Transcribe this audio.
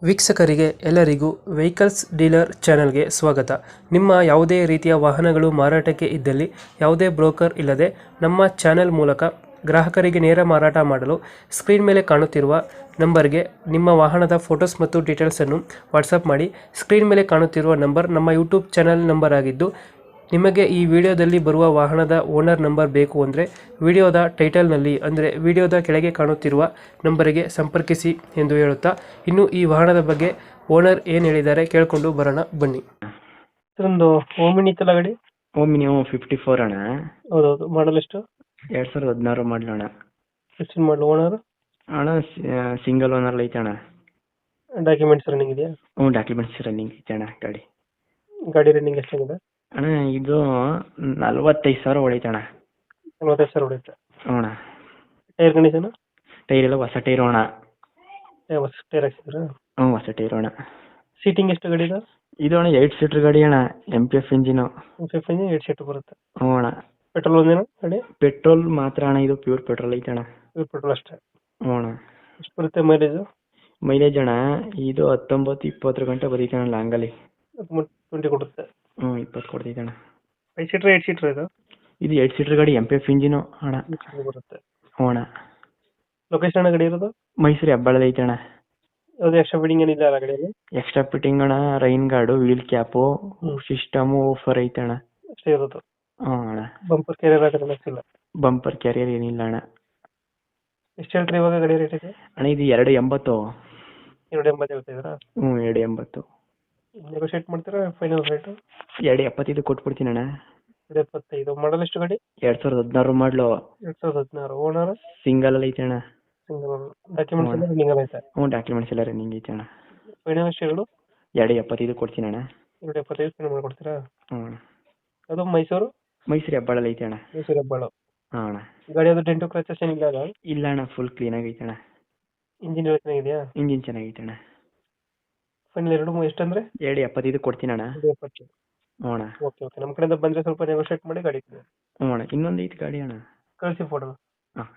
ವೀಕ್ಷಕರಿಗೆ ಎಲ್ಲರಿಗೂ vehicles dealer ಚಾನೆಲ್ಗೆ ಸ್ವಾಗತ. ನಿಮ್ಮ ಯಾವುದೇ ರೀತಿಯ ವಾಹನಗಳು ಮಾರಾಟಕ್ಕೆ ಇದ್ದಲ್ಲಿ ಯಾವುದೇ ಬ್ರೋಕರ್ ಇಲ್ಲದೆ ನಮ್ಮ ಚಾನೆಲ್ ಮೂಲಕ ಗ್ರಾಹಕರಿಗೆ ನೇರ ಮಾರಾಟ ಮಾಡಲು ಸ್ಕ್ರೀನ್ ಮೇಲೆ ಕಾಣುತ್ತಿರುವ ನಂಬರ್ಗೆ ನಿಮ್ಮ ವಾಹನದ ಫೋಟೋಸ್ ಮತ್ತು ಡೀಟೇಲ್ಸನ್ನು ವಾಟ್ಸಪ್ ಮಾಡಿ. ಸ್ಕ್ರೀನ್ ಮೇಲೆ ಕಾಣುತ್ತಿರುವ ನಂಬರ್ ನಮ್ಮ ಯೂಟ್ಯೂಬ್ ಚಾನೆಲ್ ನಂಬರ್ ಆಗಿದ್ದು, ನಿಮಗೆ ಈ ವಿಡಿಯೋದಲ್ಲಿ ಬರುವ ವಾಹನದ ಓನರ್ ನಂಬರ್ ಬೇಕು ಅಂದರೆ ವಿಡಿಯೋದ ಟೈಟಲ್ನಲ್ಲಿ ಅಂದರೆ ವಿಡಿಯೋದ ಕೆಳಗೆ ಕಾಣುತ್ತಿರುವ ನಂಬರಿಗೆ ಸಂಪರ್ಕಿಸಿ ಎಂದು ಹೇಳುತ್ತಾ, ಇನ್ನು ಈ ವಾಹನದ ಬಗ್ಗೆ ಓನರ್ ಏನು ಹೇಳಿದ್ದಾರೆ ಕೇಳಿಕೊಂಡು ಬರೋಣ ಬನ್ನಿ. ಒಂದು ಓಮಿನಿ ಇತ್ತಲ್ಲ ಗಾಡಿ? ಓಮಿನಿ 54 ಅಣ್ಣ. ಹೌದೌದು. ಮಾಡಲ್ ಎಷ್ಟು? 2016 ಮಾಡಲ್ ಅಣ್ಣ. ಎಷ್ಟು ಮಾಡಲು? ಓನರ್ ಅಣ್ಣ ಸಿಂಗಲ್ ಓನರ್ ಐತೆ ಅಣ್ಣ. ಡಾಕ್ಯುಮೆಂಟ್ಸ್ ರನ್ನಿಂಗ್ ಇದೆಯಾ? ಹ್ಞೂ, ಡಾಕ್ಯುಮೆಂಟ್ಸ್ ರನ್ನಿಂಗ್ ಐತೆ ಅಣ್ಣ. ಗಾಡಿ ರನ್ನಿಂಗ್ ಎಷ್ಟಾಗಿದೆ? ಅಣ್ಣ ಇದು 45,000 ಹೊಡೈತೆ ಅಣ್ಣ. 45,000 ಹೊಡೆಯುತ್ತೆ. ಹ್ಞೂ ಅಣ್ಣ. Tyre condition? ಟೈರ್ ಎಲ್ಲ ಹೊಸ ಟೈರು ಅಣ್ಣ. ಹೊಸ ಟೈರ್ ಹಾಕ್ಸಿದ್ರಾ? ಹ್ಞೂ, ಹೊಸ ಟೈರು ಅಣ್ಣ. ಸೀಟಿಂಗ್ ಎಷ್ಟು ಗಾಡಿ ಇದೆ? ಇದು ಅಣ್ಣ 8 ಸೀಟರ್ ಗಾಡಿ ಅಣ್ಣ. MPF engine. 8 ಸೀಟ್ ಬರುತ್ತೆ. ಹ್ಞೂ ಅಣ್ಣ. ಪೆಟ್ರೋಲ್ ಒಂದೇನಾ ಗಾಡಿ? ಪೆಟ್ರೋಲ್ ಮಾತ್ರ ಅಣ್ಣ, ಇದು ಪ್ಯೂರ್ ಪೆಟ್ರೋಲ್ ಐತೆ ಅಣ್ಣ. ಪೆಟ್ರೋಲ್ ಅಷ್ಟೇ. ಹ್ಞೂ ಅಣ್ಣ. ಎಷ್ಟು ಬರುತ್ತೆ ಮೈಲೇಜ್? ಮೈಲೇಜ್ ಅಣ್ಣ ಇದು 19-20 ಗಂಟೆ ಬರೀತೆ ಅಣ್ಣ ಲಾಂಗಲ್ಲಿ. 20 ಕೊಡುತ್ತೆ. ಹ್ಞೂ, 20 ಕೊಡ್ತೈತೆ ಅಣ್ಣ. 5 ಸೀಟ್ರ್ 8 ಸೀಟ್ರ್ ಇದು? ಇದು 8 ಸೀಟರ್ ಗಾಡಿ, MPF ಇಂಜಿನು ಅಣ್ಣ. ಬರುತ್ತೆ. ಹ್ಞೂ ಅಣ್ಣ. ಲೊಕೇಶನ್ ಗಾಡಿ ಇರೋದು? ಮೈಸೂರು ಹೆಬ್ಬಾಳಲ್ಲಿ ಐತೆ ಅಣ್ಣ. ಯಾವುದು ಎಕ್ಸ್ಟ್ರಾ ಫಿಟ್ಟಿಂಗ್ ಏನಿಲ್ಲ ಅಲ್ಲ ಗಾಡಿಯಲ್ಲಿ? ಎಕ್ಸ್ಟ್ರಾ ಫಿಟ್ಟಿಂಗ್ ಅಣ್ಣ, rain guard, wheel cap, system, offer ಐತೆ ಅಣ್ಣ. ಅಷ್ಟೇ ಇರೋದು? ಹ್ಞೂ ಅಣ್ಣ. ಬಂಪರ್ ಕ್ಯಾರಿಯರ್ ಹಾಕಿದ್ರೆ ಇಲ್ಲ? ಬಂಪರ್ ಕ್ಯಾರಿಯರ್ ಏನಿಲ್ಲ ಅಣ್ಣ. ಎಷ್ಟು ಹೇಳ್ತೀರಿ ಇವಾಗ ಗಾಡಿ ರೇಟಿಗೆ? ಅಣ್ಣ ಇದು 280. 280 ಹೇಳ್ತಿದ್ದೀರಾ? ಹ್ಞೂ, 280. ನೆಗೋಷಿಯೇಟ್ ಮಾಡ್ತೀರಾ ಫೈನಲ್ ರೇಟು? 275 ಕೊಟ್ಬಿಡ್ತೀನಿ ಅಣ್ಣ. 275. ಮಾಡಲ್ ಎಷ್ಟು ಗಾಡಿ? 2016 ಮಾಡಲು. 2016. ಓನರ್? ಸಿಂಗಲ್ ಅಲ್ಲಿ ಐತೆ ಅಣ್ಣ. ಸಿಂಗಲ್. ಡಾಕ್ಯುಮೆಂಟ್ಸ್ ಎಲ್ಲ ರನ್ನಿಂಗ್ ಐತೆ? ಹ್ಞೂ, ಡಾಕ್ಯುಮೆಂಟ್ಸ್ ಎಲ್ಲ ರನ್ನಿಂಗ್ ಐತೆ ಅಣ್ಣ. ಫೈನಲ್ ಎಷ್ಟು ಹೇಳು? 275 ಕೊಡ್ತೀನಿ ಅಣ್ಣ. 275 ಫೈನಲ್ ಮಾಡ್ಕೊಡ್ತೀರಾ? ಹ್ಞೂ. ಅದು ಮೈಸೂರು ಹೆಬ್ಬಾಳಲ್ಲಿ ಐತೆ ಅಣ್ಣ. ಮೈಸೂರು ಹೆಬ್ಬಾಳು. ಹಾಂ ಅಣ್ಣ. ಗಾಡಿ ಅದು ಡೆಂಟು ಕ್ರಚಸ್ ಏನಿಲ್ಲ ಅಲ್ಲ? ಇಲ್ಲ ಅಣ್ಣ, ಫುಲ್ ಕ್ಲೀನಾಗಿ ಐತೆ ಅಣ್ಣ. ಇಂಜಿನ್ ಎಲ್ಲ ಚೆನ್ನಾಗಿದೆಯಾ? ಇಂಜಿನ್ ಚೆನ್ನಾಗೈತೆ ಅಣ್ಣ. ಫೈನಲ್ ಎಷ್ಟಂದ್ರೆ? 275 ಕೊಡ್ತೀನಿ ಅಣ್ಣ. 270. ಹ್ಞೂ ಅಣ್ಣ. Okay okay. ನಮ್ಮ ಕಡೆಯಿಂದ ಬಂದರೆ ಸ್ವಲ್ಪ ನೆಗೋಷಿಯೇಟ್ ಮಾಡಿ ಗಾಡಿ ಕೊಡಿ. ಹ್ಞೂ ಅಣ್ಣ. ಇನ್ನೊಂದು ಐತೆ ಗಾಡಿ ಅಣ್ಣ. ಕಳಿಸಿ ಫೋಟೋ. ಹಾಂ.